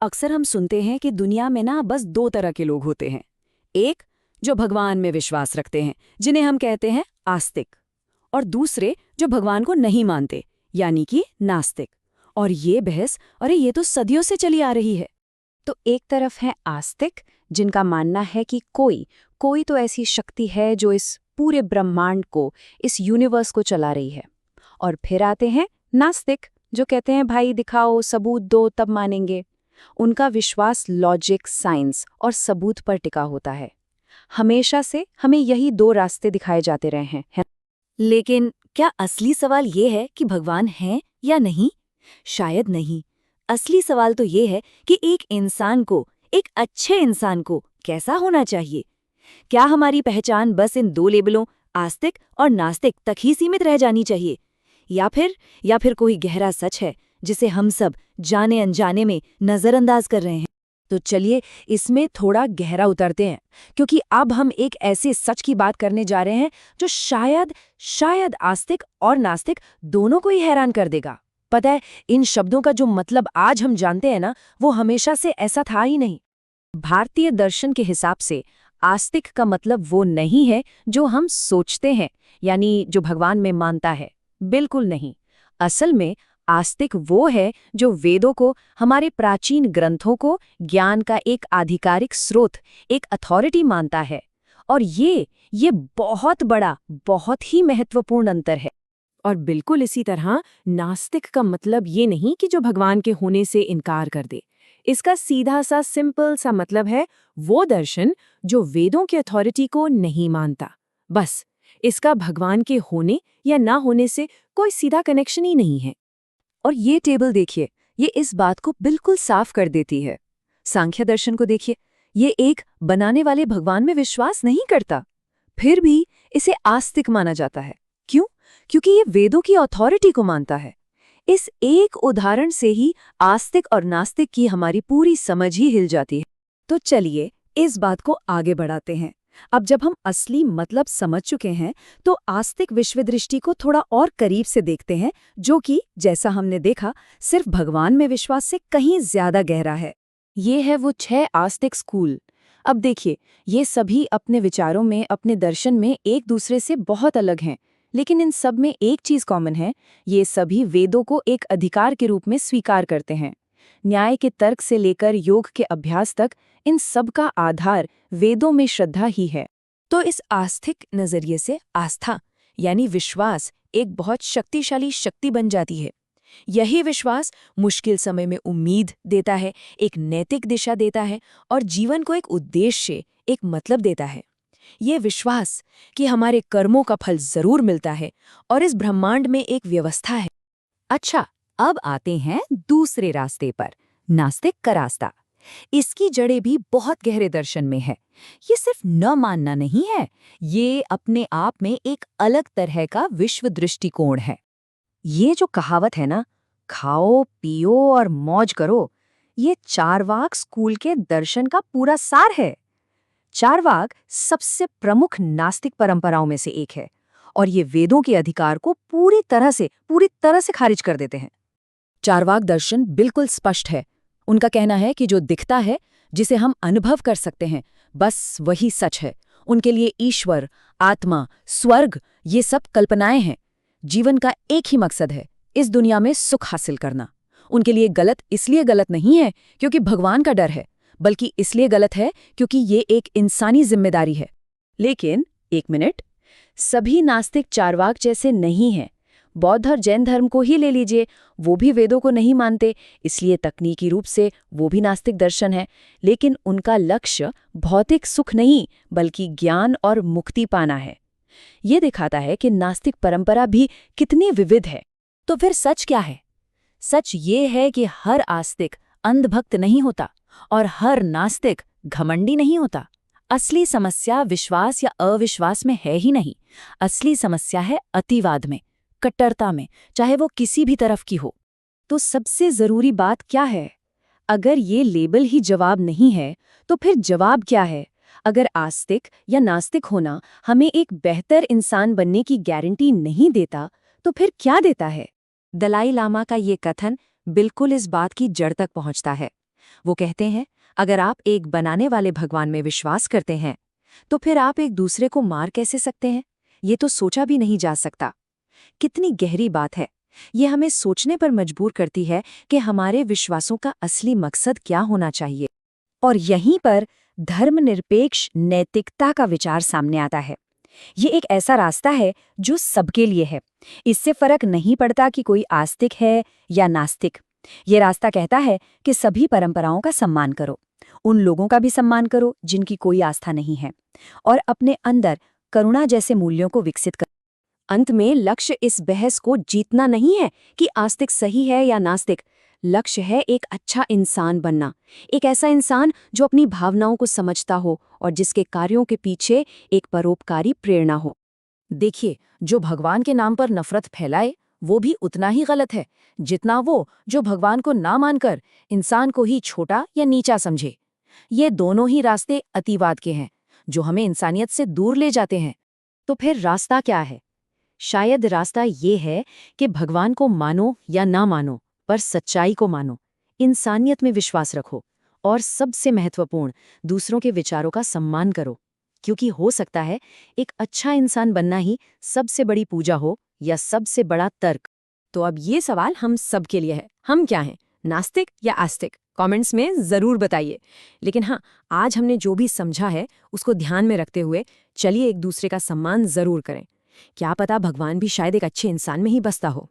अक्सर हम सुनते हैं कि दुनिया में ना बस दो तरह के लोग होते हैं। एक जो भगवान में विश्वास रखते हैं, जिन्हें हम कहते हैं आस्तिक, और दूसरे जो भगवान को नहीं मानते, यानी कि नास्तिक। और ये बहस, अरे ये तो सदियों से चली आ रही है। तो एक तरफ है आस्तिक, जिनका मानना है कि कोई तो ऐसी शक्ति है जो इस पूरे ब्रह्मांड को, इस यूनिवर्स को चला रही है। और फिर आते हैं नास्तिक, जो कहते हैं भाई दिखाओ, सबूत दो तब मानेंगे। उनका विश्वास लॉजिक, साइंस और सबूत पर टिका होता है। हमेशा से हमें यही दो रास्ते दिखाए जाते रहे हैं, है? लेकिन क्या असली सवाल ये है कि भगवान है या नहीं? शायद नहीं। असली सवाल तो ये है कि एक इंसान को, एक अच्छे इंसान को कैसा होना चाहिए। क्या हमारी पहचान बस इन दो लेबलों, आस्तिक और नास्तिक, तक ही सीमित रह जानी चाहिए, या फिर कोई गहरा सच है जिसे हम सब जाने अनजाने में नजरअंदाज कर रहे हैं? तो चलिए इसमें थोड़ा गहरा उतरते हैं, क्योंकि अब हम एक ऐसे सच की बात करने जा रहे हैं जो शायद आस्तिक और नास्तिक दोनों को ही हैरान कर देगा। पता है, इन शब्दों का जो मतलब आज हम जानते हैं ना, वो हमेशा से ऐसा था ही नहीं। भारतीय दर्शन के हिसाब से आस्तिक का मतलब वो नहीं है जो हम सोचते हैं, यानी जो भगवान में मानता है। बिल्कुल नहीं। असल में आस्तिक वो है जो वेदों को, हमारे प्राचीन ग्रंथों को ज्ञान का एक आधिकारिक स्रोत, एक अथॉरिटी मानता है। और ये बहुत बड़ा, बहुत ही महत्वपूर्ण अंतर है। और बिल्कुल इसी तरह नास्तिक का मतलब ये नहीं कि जो भगवान के होने से इनकार कर दे। इसका सीधा सा सिंपल सा मतलब है वो दर्शन जो वेदों के अथॉरिटी को नहीं मानता। बस, इसका भगवान के होने या ना होने से कोई सीधा कनेक्शन ही नहीं है। और ये टेबल देखिए, ये इस बात को बिल्कुल साफ कर देती है। सांख्य दर्शन को देखिए, ये एक बनाने वाले भगवान में विश्वास नहीं करता, फिर भी इसे आस्तिक माना जाता है। क्यों? क्योंकि ये वेदों की अथॉरिटी को मानता है। इस एक उदाहरण से ही आस्तिक और नास्तिक की हमारी पूरी समझ ही हिल जाती है। तो चलिए इस बात को आगे बढ़ाते हैं। अब जब हम असली मतलब समझ चुके हैं, तो आस्तिक विश्वदृष्टि को थोड़ा और करीब से देखते हैं, जो कि जैसा हमने देखा, सिर्फ भगवान में विश्वास से कहीं ज्यादा गहरा है। ये है वो 6 आस्तिक स्कूल। अब देखिए, ये सभी अपने विचारों में, अपने दर्शन में एक दूसरे से बहुत अलग हैं, लेकिन इन सब में एक चीज कॉमन है। ये सभी वेदों को एक अधिकार के रूप में स्वीकार करते हैं। न्याय के तर्क से लेकर योग के अभ्यास तक, इन सब का आधार वेदों में श्रद्धा ही है। तो इस आस्तिक नजरिए से आस्था, यानी विश्वास, एक बहुत शक्तिशाली शक्ति बन जाती है। यही विश्वास मुश्किल समय में उम्मीद देता है, एक नैतिक दिशा देता है और जीवन को एक उद्देश्य, एक मतलब देता है। ये विश्वास कि हमारे कर्मों का फल जरूर मिलता है और इस ब्रह्मांड में एक व्यवस्था है। अच्छा, अब आते हैं दूसरे रास्ते पर, नास्तिक का रास्ता। इसकी जड़ें भी बहुत गहरे दर्शन में है। ये सिर्फ न मानना नहीं है, ये अपने आप में एक अलग तरह का विश्व दृष्टिकोण है। ये जो कहावत है ना, खाओ पियो और मौज करो, ये चारवाक स्कूल के दर्शन का पूरा सार है। चारवाक सबसे प्रमुख नास्तिक परंपराओं में से एक है और ये वेदों के अधिकार को पूरी तरह से खारिज कर देते हैं। चारवाक दर्शन बिल्कुल स्पष्ट है। उनका कहना है कि जो दिखता है, जिसे हम अनुभव कर सकते हैं, बस वही सच है। उनके लिए ईश्वर, आत्मा, स्वर्ग, ये सब कल्पनाएं हैं। जीवन का एक ही मकसद है, इस दुनिया में सुख हासिल करना। उनके लिए गलत इसलिए गलत नहीं है क्योंकि भगवान का डर है, बल्कि इसलिए गलत है क्योंकि ये एक इंसानी जिम्मेदारी है। लेकिन एक मिनट, सभी नास्तिक चारवाक जैसे नहीं हैं। बौद्ध और जैन धर्म को ही ले लीजिए, वो भी वेदों को नहीं मानते, इसलिए तकनीकी रूप से वो भी नास्तिक दर्शन है। लेकिन उनका लक्ष्य भौतिक सुख नहीं, बल्कि ज्ञान और मुक्ति पाना है। ये दिखाता है कि नास्तिक परंपरा भी कितनी विविध है। तो फिर सच क्या है? सच ये है कि हर आस्तिक अंधभक्त नहीं होता और हर नास्तिक घमंडी नहीं होता। असली समस्या विश्वास या अविश्वास में है ही नहीं। असली समस्या है अतिवाद में, कट्टरता में, चाहे वो किसी भी तरफ की हो। तो सबसे जरूरी बात क्या है? अगर ये लेबल ही जवाब नहीं है, तो फिर जवाब क्या है? अगर आस्तिक या नास्तिक होना हमें एक बेहतर इंसान बनने की गारंटी नहीं देता, तो फिर क्या देता है? दलाई लामा का ये कथन बिल्कुल इस बात की जड़ तक पहुंचता है। वो कहते हैं, अगर आप एक बनाने वाले भगवान में विश्वास करते हैं, तो फिर आप एक दूसरे को मार कैसे सकते हैं? ये तो सोचा भी नहीं जा सकता। कितनी गहरी बात है। ये हमें सोचने पर मजबूर करती है कि हमारे विश्वासों का असली मकसद क्या होना चाहिए। और यहीं पर धर्मनिरपेक्ष नैतिकता का विचार सामने आता है। ये एक ऐसा रास्ता है जो सबके लिए है। इससे फर्क नहीं पड़ता कि कोई आस्तिक है या नास्तिक। ये रास्ता कहता है कि सभी परंपराओं का सम्मान करो, उन लोगों का भी सम्मान करो जिनकी कोई आस्था नहीं है, और अपने अंदर करुणा जैसे मूल्यों को विकसित करो। अंत में लक्ष्य इस बहस को जीतना नहीं है कि आस्तिक सही है या नास्तिक। लक्ष्य है एक अच्छा इंसान बनना, एक ऐसा इंसान जो अपनी भावनाओं को समझता हो और जिसके कार्यों के पीछे एक परोपकारी प्रेरणा हो। देखिए, जो भगवान के नाम पर नफरत फैलाए वो भी उतना ही गलत है जितना वो जो भगवान को ना मानकर इंसान को ही छोटा या नीचा समझे। ये दोनों ही रास्ते अतिवाद के हैं जो हमें इंसानियत से दूर ले जाते हैं। तो फिर रास्ता क्या है? शायद रास्ता ये है कि भगवान को मानो या ना मानो, पर सच्चाई को मानो, इंसानियत में विश्वास रखो और सबसे महत्वपूर्ण, दूसरों के विचारों का सम्मान करो। क्योंकि हो सकता है एक अच्छा इंसान बनना ही सबसे बड़ी पूजा हो या सबसे बड़ा तर्क। तो अब ये सवाल हम सब के लिए है, हम क्या हैं, नास्तिक या आस्तिक? कमेंट्स में ज़रूर बताइए। लेकिन हाँ, आज हमने जो भी समझा है उसको ध्यान में रखते हुए चलिए एक दूसरे का सम्मान ज़रूर करें। क्या पता भगवान भी शायद एक अच्छे इंसान में ही बसता हो।